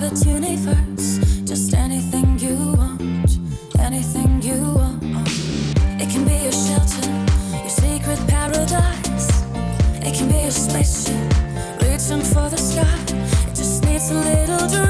private universe. Just anything you want, anything you want. It can be your shelter, your secret paradise. It can be your spaceship, reaching for the sky. It just needs a little direction.